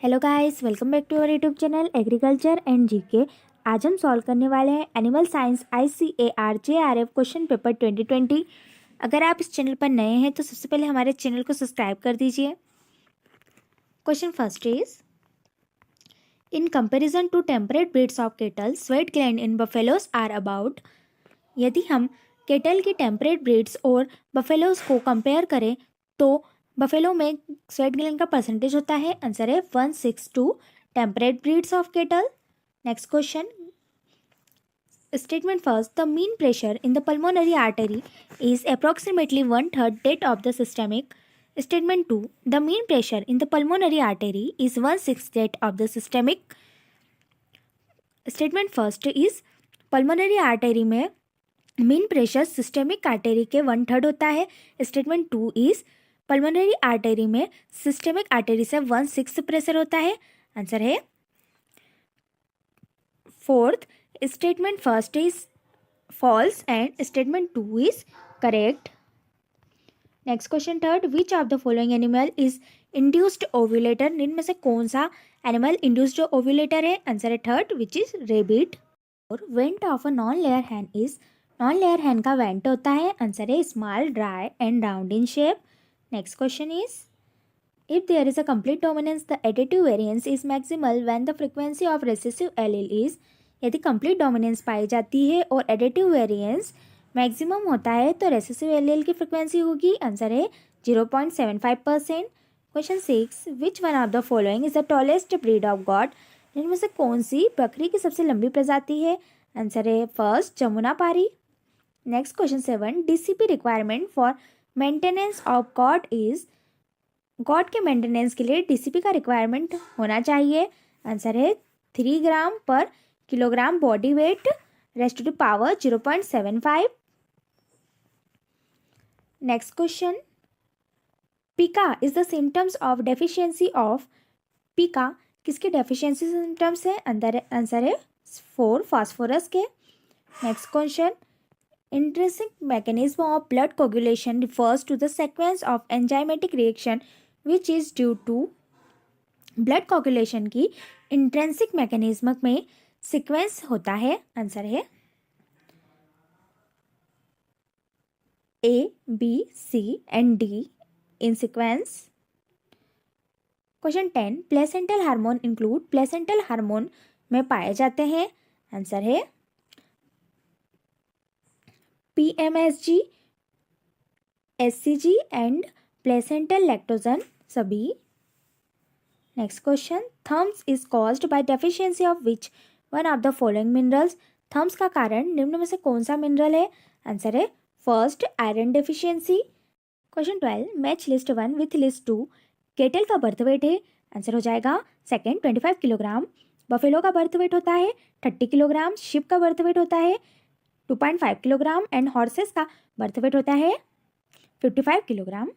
Hello guys, welcome back to our YouTube channel agriculture and GK. आज हम solve करने वाले हैं animal science ICAR JRF question paper 2020। अगर आप इस चैनल पर नए हैं तो सबसे पहले हमारे चैनल को सब्सक्राइब कर दीजिए। Question first is, in comparison to temperate breeds of cattle, sweat gland in buffaloes are about. यदि हम केटल की टेम्परेट ब्रीड्स और बफेलोज को कंपेयर करें तो बफेलो में स्वेट ग्लैंड का परसेंटेज होता है। आंसर है 1:6 temperate breeds of cattle. Next question, statement first, the mean pressure in the pulmonary artery is approximately 1/3 that of the systemic. Statement two, the mean pressure in the pulmonary artery is 1/6 that of the systemic. Statement first is, pulmonary artery में mean pressure systemic artery के 1/3 होता है। Statement two is, pulmonary artery में systemic artery से 1/6 pressure होता है। Answer है fourth, statement first is false and statement two is correct. Next question third, which of the following animal is induced ovulator. इनमें से कौन सा एनिमल इंड्यूस्ड ओव्यूलेटर है। आंसर है थर्ड, विच इज रेबिट। और vent of a non layer hen is, non layer hen का vent होता है। आंसर है small, dry and round in shape. Next question is, if there is a complete dominance the additive variance is maximal when the frequency of recessive allele is. यदि complete dominance पाई जाती है और additive variance maximum होता है तो recessive allele की frequency होगी। आंसर है 0.75%। Question 6, which one of the following is the tallest breed of God. इनमें से कौन सी बकरी की सबसे लंबी प्रजाति है। आंसर है फर्स्ट, जमुना पारी। Next question 7, DCP requirement for maintenance of God is. God के मेंटेनेंस के लिए DCP का रिक्वायरमेंट होना चाहिए। आंसर है 3 ग्राम पर kilogram body weight, raised to power 0.75। Next question, pica is the symptoms of deficiency of. Pica किसके deficiency symptoms है। आंसर है 4 फास्फोरस के। Next question, intrinsic mechanism of blood coagulation refers to the sequence of enzymatic reaction which is due to। blood coagulation की intrinsic mechanism में sequence होता है। Answer है A, B, C and D in sequence। Question 10, placental hormone include. Placental hormone में पाए जाते हैं। Answer है PMSG, SCG and placental lactogen सभी। Next question, thumps is caused by deficiency of which one of the following minerals. Thumps का कारण निम्न में से कौन सा मिनरल है। आंसर है first, iron deficiency. Question 12, match list 1 with list 2। Cattle का बर्थ वेट है। आंसर हो जाएगा सेकेंड, 25 किलोग्राम। बफेलो का बर्थ वेट होता है 30 किलोग्राम। शिप का बर्थ वेट होता है 2.5 किलोग्राम एंड हॉर्सेस का बर्थ वेट होता है 55 kilogram.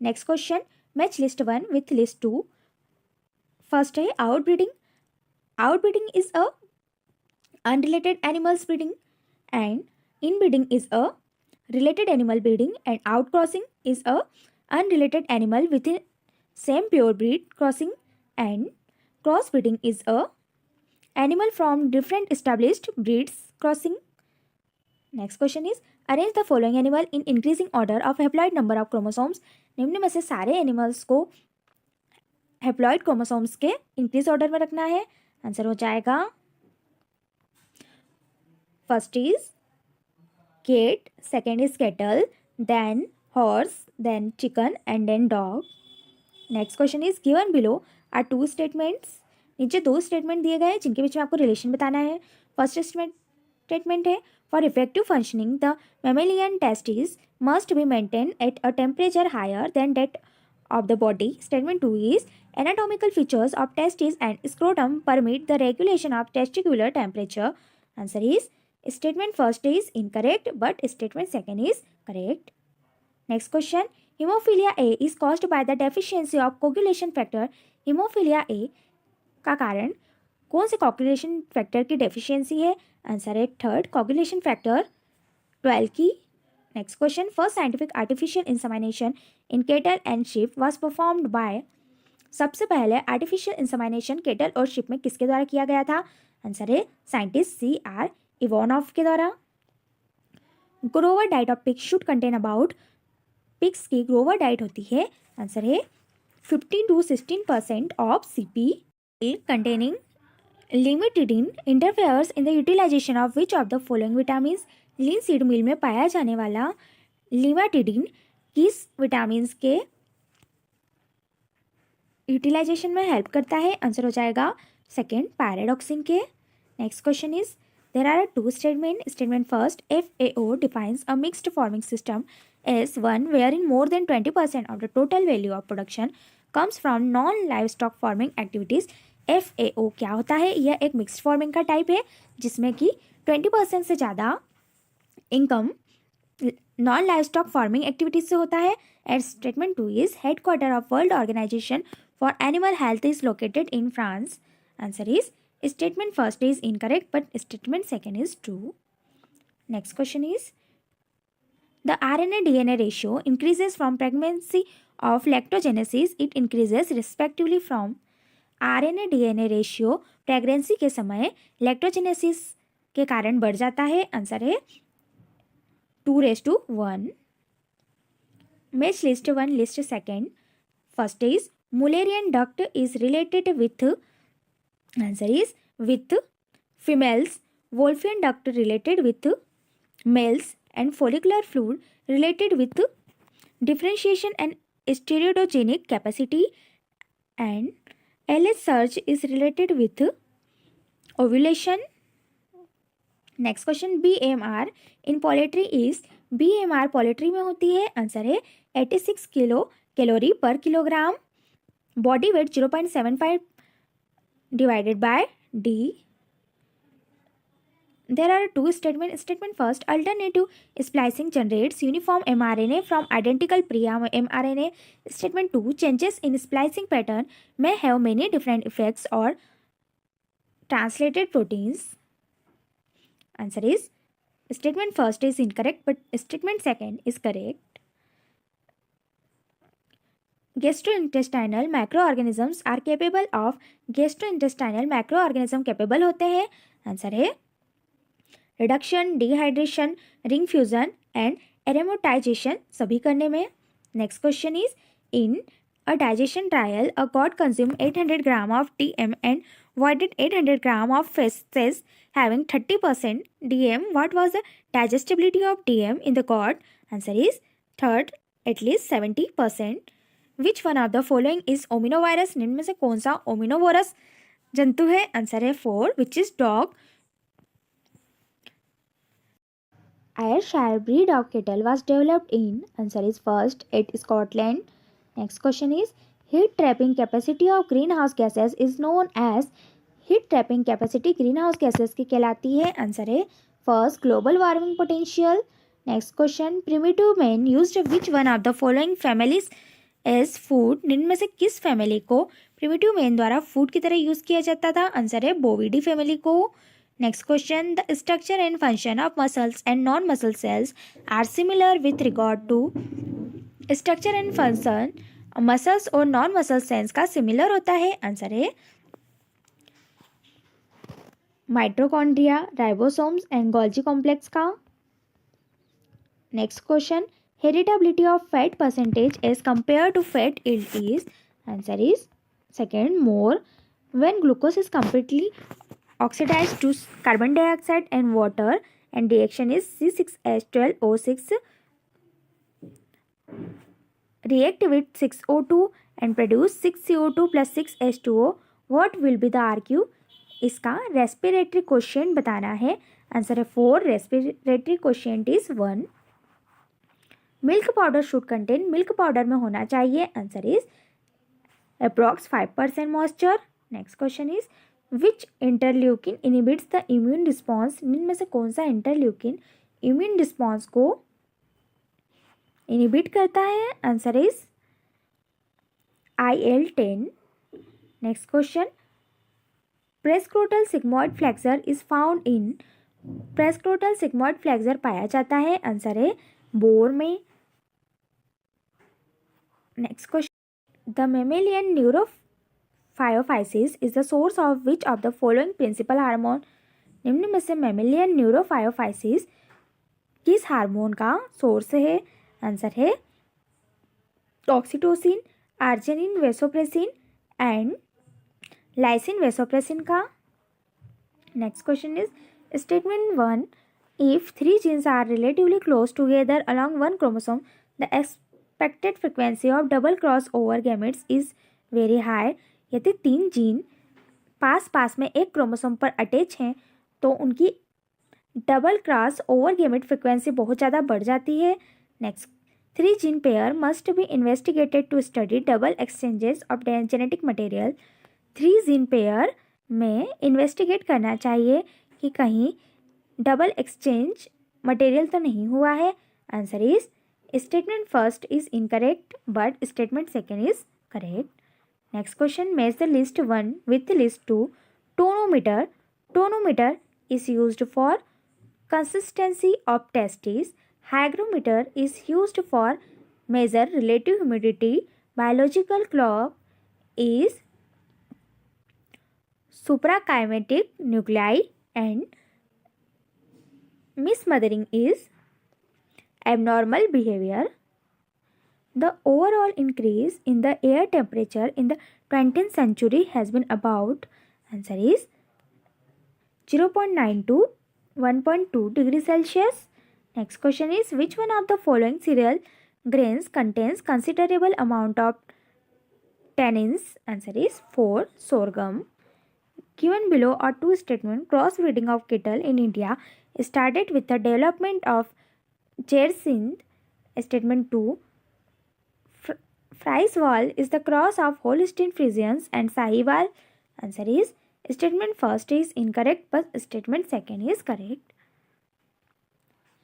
Next question, match list 1 with list 2। First है outbreeding. Outbreeding is a unrelated animals breeding and inbreeding is a related animal breeding and outcrossing is a unrelated animal within same pure breed crossing and crossbreeding is a animal from different established breeds crossing। next question is, arrange the following animal in increasing order of haploid number of chromosomes। निम्न में से सारे animals को haploid chromosomes के increase order में रखना है। Answer हो जाएगा first is cat, second is cattle, then horse, then chicken and then dog। next question is, given below are two statements। नीचे 2 स्टेटमेंट दिए गए हैं जिनके बीच में आपको रिलेशन बताना है। फर्स्ट स्टेटमेंट है, for effective functioning the mammalian testis must be maintain at a temperature higher than that of the body. Statement 2 is, anatomical features of testis and scrotum permit the regulation of testicular temperature. Answer is, statement first is incorrect but statement second is correct। next question, hemophilia A is caused by the deficiency of coagulation factor। hemophilia A का कारण कौन से coagulation factor की deficiency है। Answer है third, coagulation factor 12 की। next question, first scientific artificial insemination in cattle and sheep was performed by। सबसे पहले आर्टिफिशियल इंसेमिनेशन केटल और शिप में किसके द्वारा किया गया था? आंसर है साइंटिस्ट C.R. इवानोव के द्वारा। Grover diet of pigs should contain about, pigs की ग्रोवर डाइट होती है, आंसर है 15 to 16% ऑफ CP containing लिमिटिडिन interferes in the utilization of which of the following vitamin. Linseed meal में पाया जाने वाला लिमिटिडिन किस विटामिन के यूटिलाइजेशन में हेल्प करता है? आंसर हो जाएगा सेकेंड पैराडॉक्सिन के। Next question is there are two statement. Statement first, FAO defines a mixed farming system as one wherein more than 20% of the total value of production comes from non livestock farming activities. FAO क्या होता है? यह एक mixed farming का type है जिसमें कि 20% से ज़्यादा income non livestock farming activities से होता है। And statement two is headquarter of world organization for animal health is located in France. Answer is statement first is incorrect but statement second is true. Next question is the RNA-DNA ratio increases from pregnancy of lactogenesis. It increases respectively from RNA-DNA ratio pregnancy के समय लैक्टोजेनेसिस के कारण बढ़ जाता है। Answer है 2:1। Match list 1 list second. First is Mullerian duct is related with, answer is with females, Wolffian duct related with mails and follicular fluid related with differentiation and steroidogenic capacity and LH surge is related with ovulation. Next question, BMR in poultry is, BMR poultry में होती है, answer है 86 kilo calorie पर kilogram. Body wait 0.75 divided by D। There are two statements. Statement first, alternative splicing generates uniform mRNA from identical pre-mRNA. Statement 2, changes in splicing pattern may have many different effects or translated proteins. Answer is statement first is incorrect but statement second is correct. Gastrointestinal microorganisms are capable of, gastrointestinal microorganism capable होते हैं, answer है reduction, dehydration, ring fusion and aromatisation सभी करने में। Next question is in a digestion trial a God consume 800 gram of DM and voided 800 gram of feces having 30% DM. What was the digestibility of DM in the god? Answer is third, at least 70%. Which one of the following is ominovirus? निम्न में से कौन सा ओमिनोवोरस जंतु है? Answer है 4, which is dog. Ayrshire breed of cattle was developed in, answer is first, at Scotland. Next question is heat trapping capacity of greenhouse gases is known as, heat trapping capacity greenhouse gases की कहलाती है, answer है first, global warming potential. Next question, primitive man used which one of the following families as food. निम्न में से किस family को primitive man द्वारा फूड की तरह यूज किया जाता था? आंसर है बोविडी फैमिली को। Next question, the structure and function of muscles and non-muscle cells are similar with regard to, structure and function muscles और non-muscle cells का similar होता है, आंसर है mitochondria, ribosomes and Golgi complex का। Next question, heritability of fat percentage as compare to fat yield is, answer is second, more when glucose is completely oxidized to carbon dioxide and water and reaction is C6H12O6 react with 6O2 and produce 6CO2 plus 6H2O. What will be the RQ? इसका respiratory question बताना है, answer है 4, respiratory question is 1। Milk powder should contain, milk powder में होना चाहिए, answer is approx 5% moisture. Next question is which interleukin inhibits the immune response. इनमें में से कौन सा इंटरल्यूकिन इम्यून रिस्पॉन्स को इनिबिट करता है? Answer is IL-10। Next question, prescrotal sigmoid flexure is found in, prescrotal sigmoid flexure पाया जाता है, आंसर है बोर में। Next question, the mammalian neurohypophysis is the source of which of the following principal hormone? निम्न में से mammalian न्यूरोफायोफाइसिस किस hormone का सोर्स है? आंसर है oxytocin, arginine vasopressin and lysine vasopressin का। Next question is statement 1, if 3 genes are relatively close together along one chromosome, the expected frequency of double crossover gametes is very high. यदि 3 gene पास पास में एक chromosome पर attach हैं तो उनकी double cross over gamete frequency बहुत ज़्यादा बढ़ जाती है। Next, 3 gene pair must be investigated to study double exchanges of genetic material. 3 gene pair में इन्वेस्टिगेट करना चाहिए कि कहीं डबल एक्सचेंज मटेरियल तो नहीं हुआ है। Answer is statement first is incorrect but statement second is correct. Next question, match the list 1 with list 2. Tonometer. Tonometer is used for consistency of testes. Hygrometer is used for measure relative humidity. Biological clock is suprachiasmatic nuclei and mismothering is abnormal behavior. The overall increase in the air temperature in the 20th century has been about, answer is 0.9 to 1.2 degrees Celsius. Next question is, which one of the following cereal grains contains considerable amount of tannins? Answer is 4, sorghum. Given below are two statements. Crossbreeding of cattle in India started with the development of Jersind. Statement 2, Frieswald is the cross of Holstein Friesians and Sahiwal. Answer is statement first is incorrect but statement second is correct.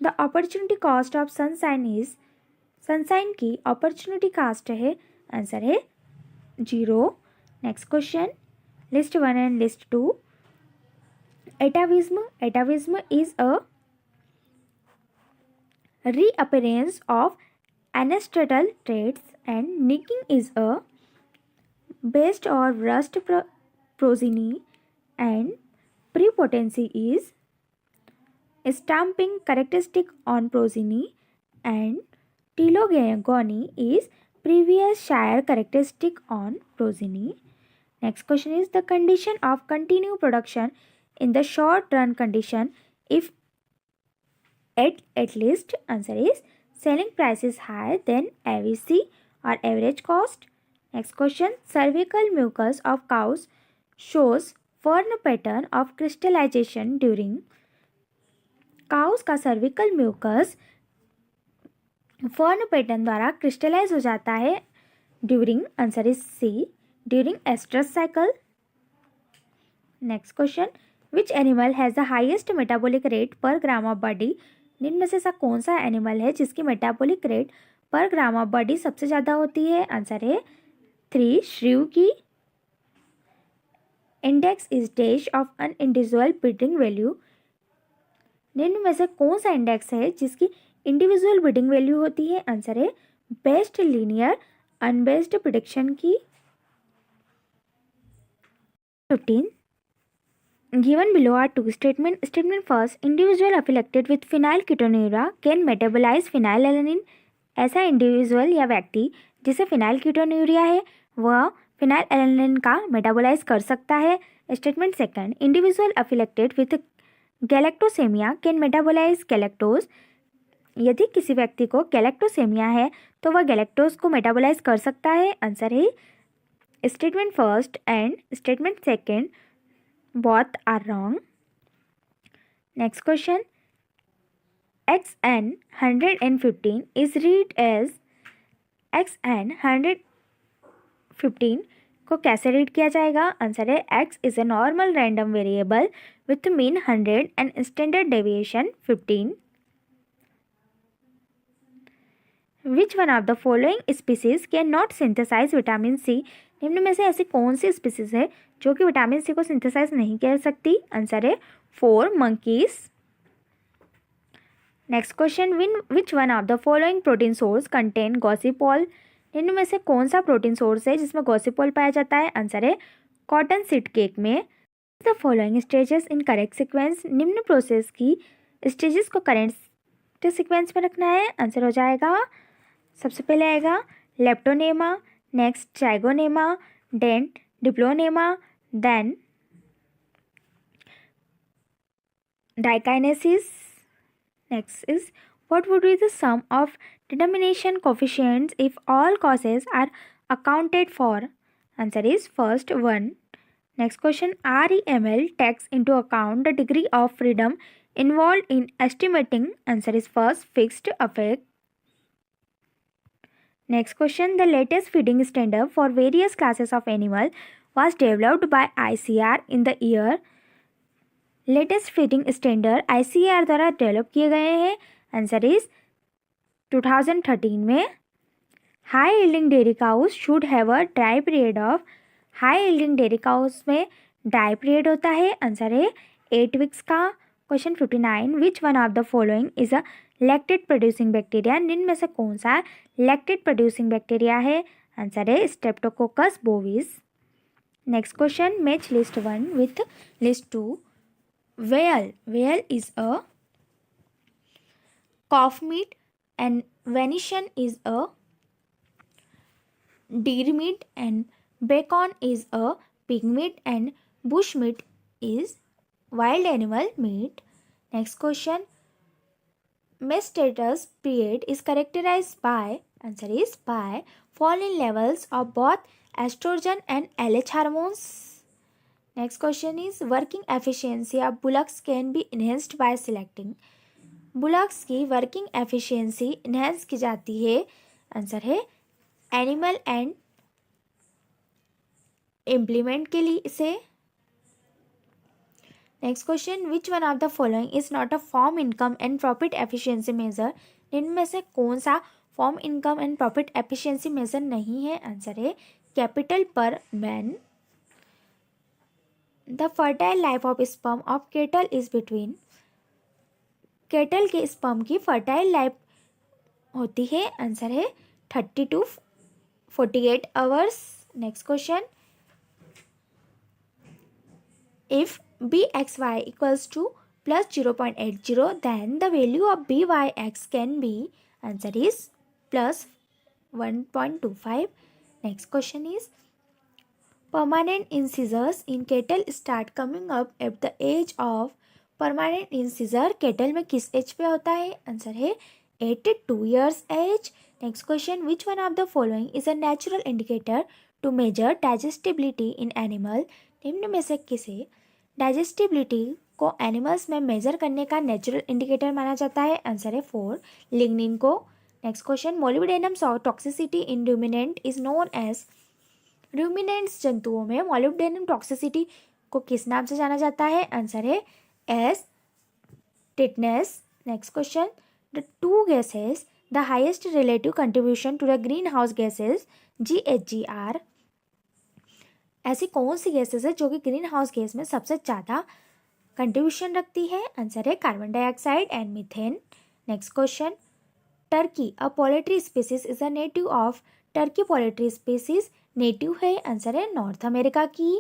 The opportunity cost of sunshine is, sunshine की opportunity cost है, answer है 0. Next question, list 1 and list 2. Atavism. Atavism is a reappearance of ancestral traits and nicking is a best or worst progeny and prepotency is stamping characteristic on progeny and telogony is previous shire characteristic on progeny. Next question is the condition of continued production in the short run condition if at least, answer is selling price is higher than AVC or average cost. Next question, cervical mucus of cows shows fern pattern of crystallization during. Cows का cervical mucus fern pattern द्वारा crystallize हो जाता है during, answer is C, during estrus cycle. Next question, which animal has the highest metabolic rate per gram of body? निम्न में से ऐसा कौन सा एनिमल है जिसकी metabolic rate per gram of body सबसे ज़्यादा होती है? आंसर है 3, श्रीव की. Index is dash of an individual breeding value. निम्न में से कौन सा इंडेक्स है जिसकी इंडिविजुअल ब्रीडिंग वैल्यू होती है? आंसर है बेस्ट लीनियर अनबेस्ड प्रेडिक्शन की. 15. Given below are two statements. Statement first, individual afflicted with phenylketonuria can metabolize phenylalanine. ऐसा इंडिविजुअल या व्यक्ति जिसे फिनाइलकीटोन्यूरिया है वह फिनाइलएलानिन का मेटाबोलाइज कर सकता है. Statement second, individual afflicted with galactosemia can metabolize galactose. यदि किसी व्यक्ति को गैलेक्टोसेमिया है तो वह गैलेक्टोज को मेटाबोलाइज कर सकता है. आंसर है statement first and statement second both are wrong. Next question, xn 115 is read as xn 115 को कैसे रीड किया जाएगा? आंसर है x is a normal random variable with mean 100 and standard deviation 15. Which one of the following species cannot synthesize vitamin C? निम्न में से ऐसी कौन सी स्पीसीज है जो कि विटामिन सी को सिंथेसाइज नहीं कर सकती? आंसर है 4, monkeys. Next question, which one of the following protein source contain gossypol? निम्न में से कौन सा प्रोटीन सोर्स है जिसमें गॉसिपोल पाया जाता है? आंसर है कॉटन सीड केक में the following stages in correct sequence, निम्न प्रोसेस की स्टेजेस को करेक्ट सीक्वेंस में रखना है। आंसर हो जाएगा, सबसे पहले आएगा leptonema, next zygonema, then diplonema, then dikinesis. Next is, what would be the sum of determination coefficients if all causes are accounted for? Answer is first 1. Next question, REML takes into account the degree of freedom involved in estimating. Answer is first fixed effect. Next question, the latest feeding standard for various classes of animal was developed by ICR in the year. Latest feeding standard ICAR द्वारा develop किए गए हैं। Answer is 2013 में। High yielding dairy cows should have a dry period of, high yielding dairy cows में dry period होता है। Answer है 8 weeks का। Question 59, which one of the following is a lactate producing bacteria, निम्न में से कौन सा लैक्टेट प्रोड्यूसिंग बैक्टीरिया है? आंसर है Streptococcus bovis. Next question, match list 1 with list 2. Whale is a calf meat and venison is a deer meat and bacon is a pig meat and bush meat is wild animal meat. Next question, menstrual period is characterized by, answer is by fall in levels of both estrogen and LH hormones. Next question is, working efficiency of bullocks can be enhanced by selecting. Bullocks की working efficiency enhance की जाती है। Answer है animal and implement के लिए से। Next question, which one of the following is not a form income and profit efficiency measure, इनमें से कौन सा form income and profit efficiency measure नहीं है? आंसर है capital per man. The fertile life of sperm of cattle is between, cattle के sperm की fertile life होती है। आंसर है 30 to 48 hours. Next question, if BXY equals to plus 0.80 then the value of BYX can be, answer is plus 1.25. Next question is, permanent incisors in cattle start coming up at the age of, permanent incisor kettle में किस as पे होता है? Answer है 82 years age. Next question, which one of the following is a natural indicator to measure digestibility in animal, निम्न में से किसे डाइजेस्टिबिलिटी को एनिमल्स में मेजर करने का नेचुरल इंडिकेटर माना जाता है? आंसर है 4, लिग्निन को। Next question, molybdenum toxicity in ruminant is known as, ruminants जंतुओं में मोलिब्डेनम टॉक्सिसिटी को किस नाम से जाना जाता है? आंसर है as tetanus. Next question, the two gases the highest relative contribution to the greenhouse gases GHG are, ऐसी कौन सी गैसेस है जो कि ग्रीन हाउस गैस में सबसे ज़्यादा कंट्रीब्यूशन रखती है? आंसर है carbon dioxide and methane. Next question, Turkey a poultry species is a native of, Turkey poultry species native है। आंसर है नॉर्थ अमेरिका की।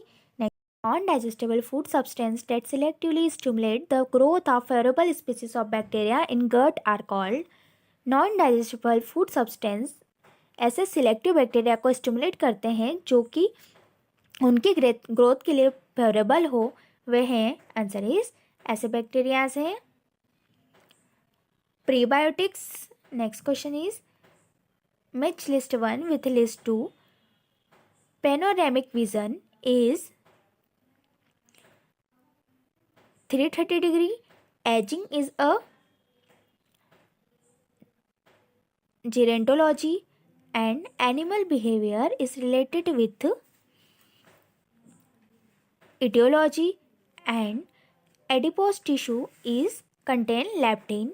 Non-digestible food substance that selectively stimulate the growth of favorable species of bacteria in gut are called, non-digestible food substance ऐसे selective bacteria को stimulate करते हैं जो कि उनकी ग्रोथ के लिए फेवरेबल हो, वे हैं, आंसर इज ऐसे बैक्टीरियाज हैं prebiotics. Next question is, match list 1 with list 2. Panoramic vision is 330 degree. Aging is a gerontology and animal behavior is related with etiology and adipose tissue is contain leptin.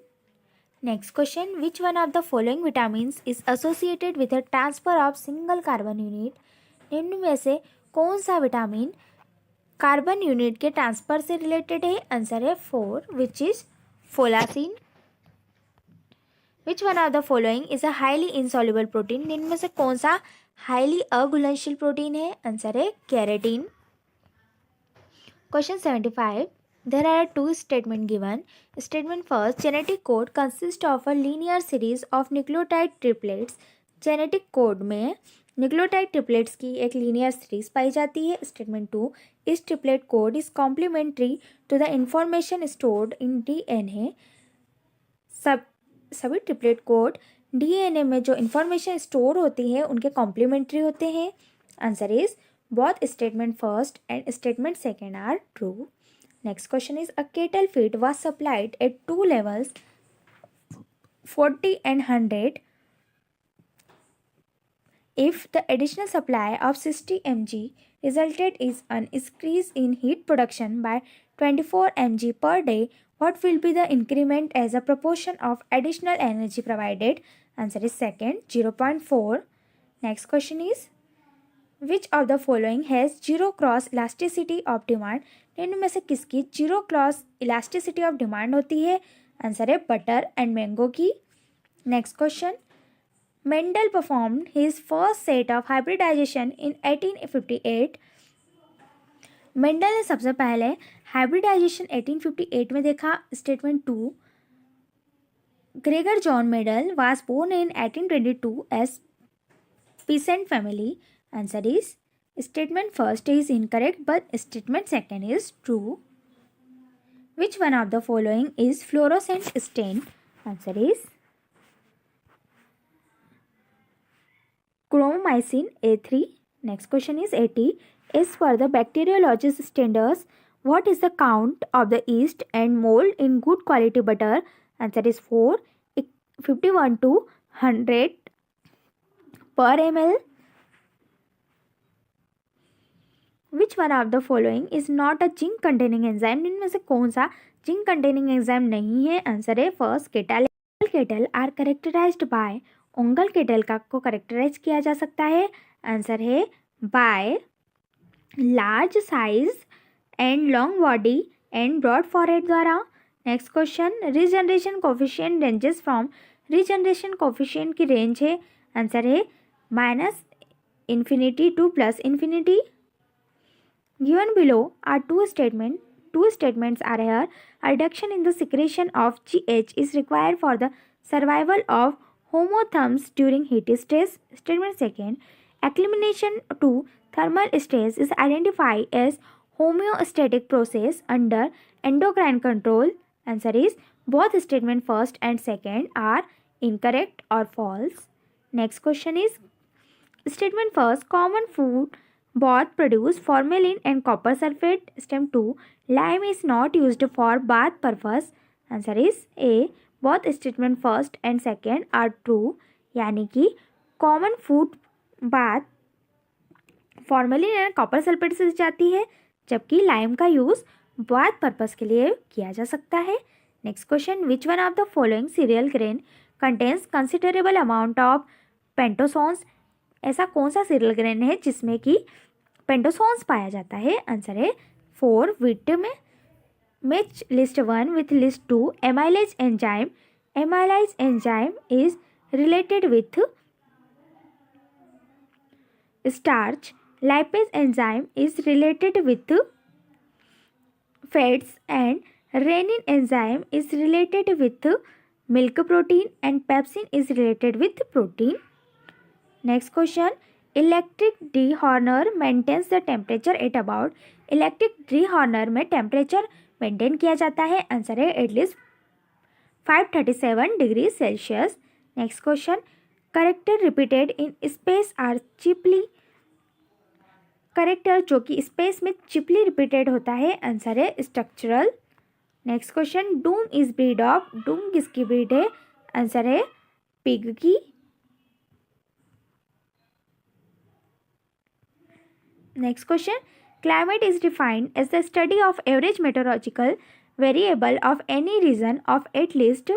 Next question, which one of the following vitamins is associated with a transfer of single carbon unit, निम्न में से कौन सा vitamin carbon unit के transfer से related है? Answer है 4, which is folacin. Which one of the following is a highly insoluble protein, इनमें से कौन सा हाईली अघुलनशील प्रोटीन है? आंसर है keratin. Question 75. There are two statements given. Statement first, genetic code consists of a linear series of nucleotide triplets. Genetic code में nucleotide triplets की एक लीनियर सीरीज पाई जाती है. Statement two, this triplet code is complementary to the information stored in DNA. सभी triplet code DNA में जो information store होती है उनके कॉम्प्लीमेंट्री होते हैं. Answer is both statement first and statement second are true. Next question is, a kettle feed was supplied at two levels, 40 and 100. If the additional supply of 60 mg resulted in an increase in heat production by 24 mg per day, what will be the increment as a proportion of additional energy provided? Answer is second, 0.4. Next question is, which of the following has zero cross elasticity of demand. निम्न में से किसकी zero cross elasticity of demand होती है? Answer है butter and mango की. Next question, Mendel performed his first set of hybridization in 1858. Mendel ने सबसे पहले हाइब्रिडाइजेशन 1858 में देखा. Statement two, Gregor John Mendel was born in 1822 as peasant family. Answer is statement first is incorrect but statement second is true. Which one of the following is fluorescent stain? Answer is chromomycin A3. Next question is 80. As per the bacteriologist standards, what is the count of the yeast and mold in good quality butter? Answer is 4, 51 to 100 per ml. Which one of the following is not a zinc containing enzyme? इनमें से कौन सा zinc containing enzyme नहीं है? Answer है first, cattle. Cattle are characterized by. Ongole cattle का को characterize किया जा सकता है. आंसर है by large size and long body and broad forehead द्वारा. Next question, regeneration coefficient ranges from. Regeneration coefficient की रेंज है. आंसर है -infinity to +infinity. Given below are two statements. Two statements are here. A reduction in the secretion of GH is required for the survival of homotherms during heat stress. Statement second, acclimation to thermal stress is identified as homeostatic process under endocrine control. Answer is both statement first and second are incorrect or false. Next question is, statement first, common food both produce formalin and copper sulfate. Statement 2, lime is not used for bath purpose. Answer is A, both statement first and second are true. यानी कि common food bath formalin and copper sulfate से जाती है, जबकि lime का use bath purpose के लिए किया जा सकता है. Next question, which one of the following cereal grain contains considerable amount of पेंटोसॉन्स. ऐसा कौन सा सीरियल ग्रेन है जिसमें कि पेंटोसॉन्स पाया जाता है? आंसर है 4, व्हीट में. Match list 1 with list 2. Amylase enzyme. Amylase enzyme is related with starch. Lipase enzyme is related with fats and rennin enzyme is related with milk protein and pepsin is related with protein. Next question, electric dehorner maintains the temperature at about. electric dehorner में temperature maintain किया जाता है. Answer है at least 537 degree Celsius. Next question, character repeated in space are cheaply. Character जो कि space में चिपली repeated होता है. आंसर है structural. Next question, doom is breed of. Doom किसकी ब्रीड है? आंसर है पिग की. Next question, climate is defined as the study of average meteorological variable of any region of at least.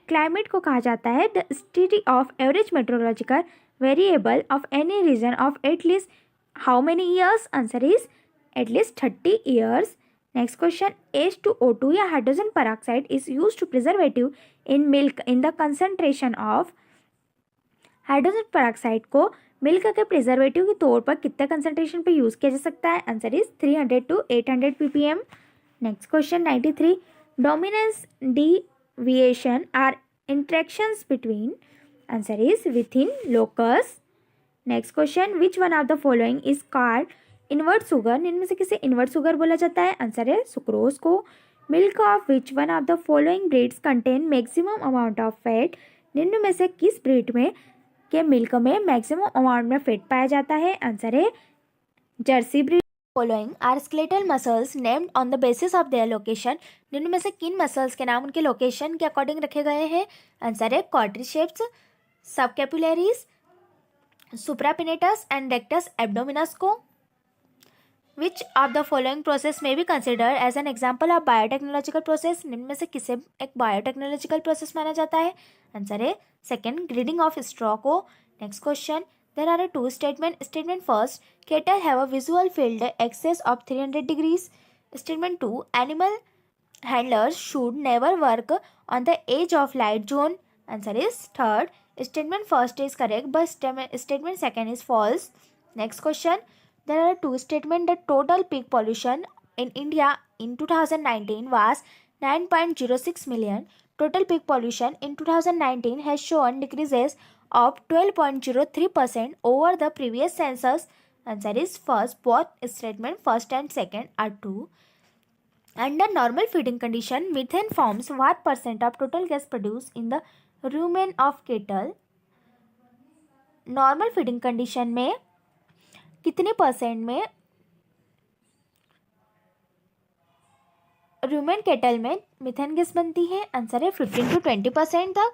Climate को कहा जाता है the study of average meteorological variable of any region of at least how many years? Answer is at least 30 years. Next question, H2O2 या hydrogen peroxide is use to preservative in milk in the concentration of. Hydrogen peroxide को milk के preservative के तौर पर कितने concentration पे use किया जा सकता है? Answer is 300 to 800 ppm. Next question 93. Dominance deviation are interactions between. Answer is within locus. Next question, which one of the following is called invert sugar. इनमें से किसे इनवर्ट शुगर बोला जाता है? आंसर है सुक्रोज को. Milk of which one of the following breeds contain maximum amount of fat. निम्न में से किस ब्रीड में के मिल्क में मैक्सिमम अमाउंट में फैट पाया जाता है? आंसर है jersey breed. Following are skeletal muscles named on the basis of their location. निम्न में से किन मसल्स के नाम उनके लोकेशन के अकॉर्डिंग रखे गए हैं? आंसर है quadriceps, subscapularis, supraspinatus and rectus abdominis को. Which of the following process में be consider as an example of biotechnological process. निम्न में से किसे एक बायोटेक्नोलॉजिकल प्रोसेस माना जाता है? आंसर है सेकेंड, ग्रीडिंग ऑफ स्ट्रॉ को. Next question, there are two statement. Statement first, cattle have a visual field excess of 300 degrees. Statement 2, animal handlers should never work on the edge of light zone. Answer is third. Statement first is correct, but statement second is false. Next question, there are two statements. The total peak pollution in India in 2019 was 9.06 million. Total peak pollution in 2019 has shown decreases of 12.03% over the previous census. Answer is first. Both statement first and second are true. Under normal feeding condition, methane forms what percent of total gas produced in the rumen of cattle. Normal feeding condition में कितने percent में rumen kettle में methane gas बनती है? Answer है 15 to 20% तक.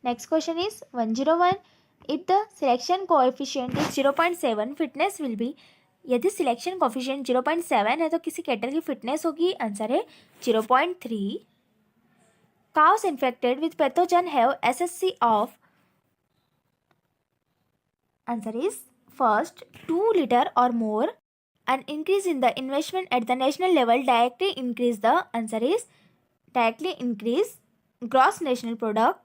Next question is 101. If the selection coefficient is 0.7, fitness will be. यदि selection coefficient 0.7 है तो किसी कैटल की फिटनेस होगी? आंसर है 0.3. Cows infected with pathogen have SSC of. Answer is first 2 liter or more. An increase in the investment at the national level directly increase the. Answer is directly increase gross national product.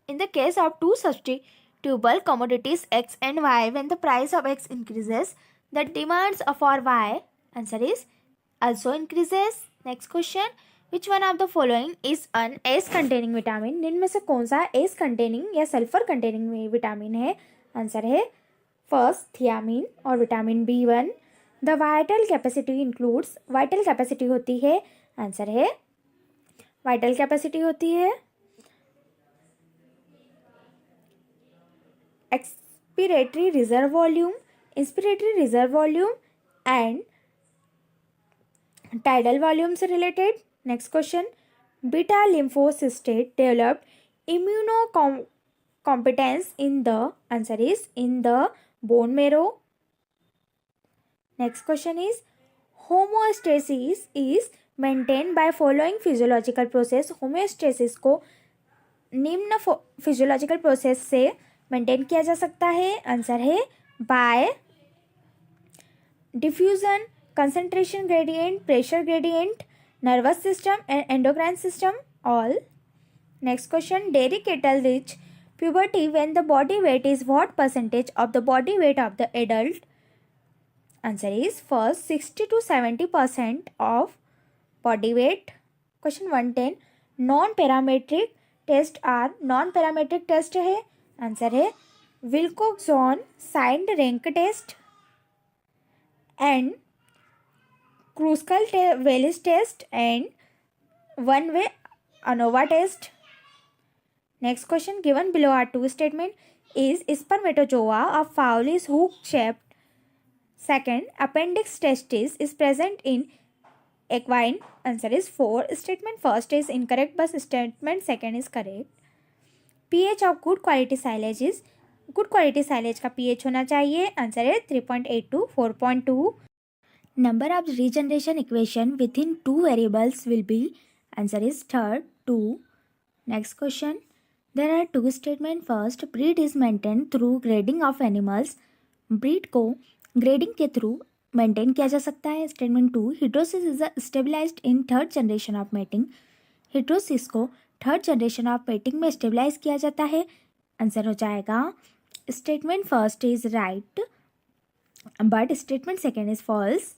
In the case of two substitutable commodities X and Y, when the price of X increases, the demands for Y, answer is, also increases. Next question, which one of the following is an S containing vitamin? निम्न में से कौन सा S containing या sulphur containing vitamin है? Answer है first thiamine और vitamin B1. The vital capacity includes. Vital capacity होती है, आंसर है वाइटल कैपेसिटी होती है expiratory reserve volume, inspiratory reserve volume and tidal volume से related. Next question, beta lymphocytes developed immuno competence in the. Answer is in the bone marrow. Next question is, homeostasis is maintained by following physiological process. homeostasis को निम्न physiological process से maintain किया जा सकता है. Answer है bye diffusion, concentration gradient, pressure gradient, nervous system and endocrine system all. Next question, dairy cattle reach puberty when the body weight is what percentage of the body weight of the adult? Answer is first 60 to 70% of body weight. Question 110, non parametric test are. Non parametric test है, answer है Wilcoxon signed rank test and Kruskal Wallis test and one way ANOVA test. Next question, given below are two statement. Is spermatozoa of fowl is hook shaped? Second, appendix testis is present in equine. Answer is 4. Statement first is incorrect but statement second is correct. pH of good quality silage is. good quality silage का pH होना चाहिए. Answer है 3.8 to 4.2. Number of regeneration equation within two variables will be. Answer is third 2. Next question, there are two statement. First, breed is maintained through grading of animals. breed को grading के through maintain किया जा सकता है. Statement 2, heterosis is stabilized in third generation of mating. Heterosis को third generation of mating में stabilize किया जाता है. आंसर हो जाएगा statement first is right, but statement second is false.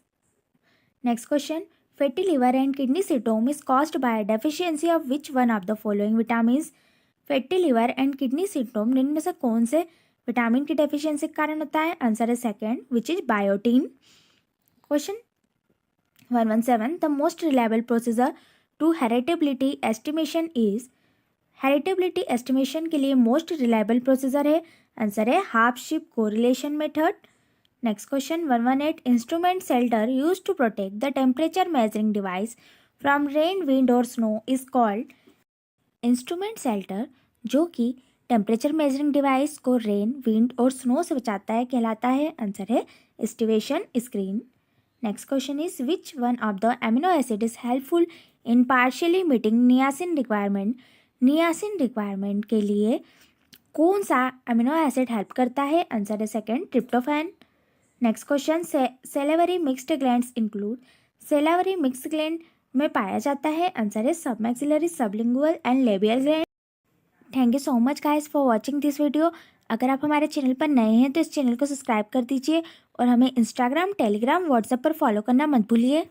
Next question. Fatty liver and kidney syndrome is caused by a deficiency of which one of the following vitamins? Fatty liver and kidney syndrome निम्न में से कौन से vitamin की deficiency के कारण होता है? आंसर है second, which is biotin. Question 117. The most reliable procedure to heritability estimation is. Heritability estimation के लिए मोस्ट रिलायबल प्रोसीजर है, आंसर है half sib correlation method. Next question 118. Instrument shelter use to protect the temperature measuring device from rain, wind और snow is called. Instrument shelter जो कि temperature measuring device को rain, wind और snow से बचाता है कहलाता है, आंसर है aestivation screen. Next question is which one of the amino acid is helpful in partially meeting niacin requirement. Niacin requirement के लिए कौन सा एमिनो एसिड हेल्प करता है? आंसर है second, tryptophan. Next question salivary mixed glands include. Salivary mixed gland में पाया जाता है, आंसर है submaxillary, sublingual and labial gland. Thank you so much guys for watching this video. अगर आप हमारे चैनल पर नए हैं तो इस चैनल को सब्सक्राइब कर दीजिए और हमें इंस्टाग्राम, टेलीग्राम, व्हाट्सएप पर फॉलो करना मत भूलिए.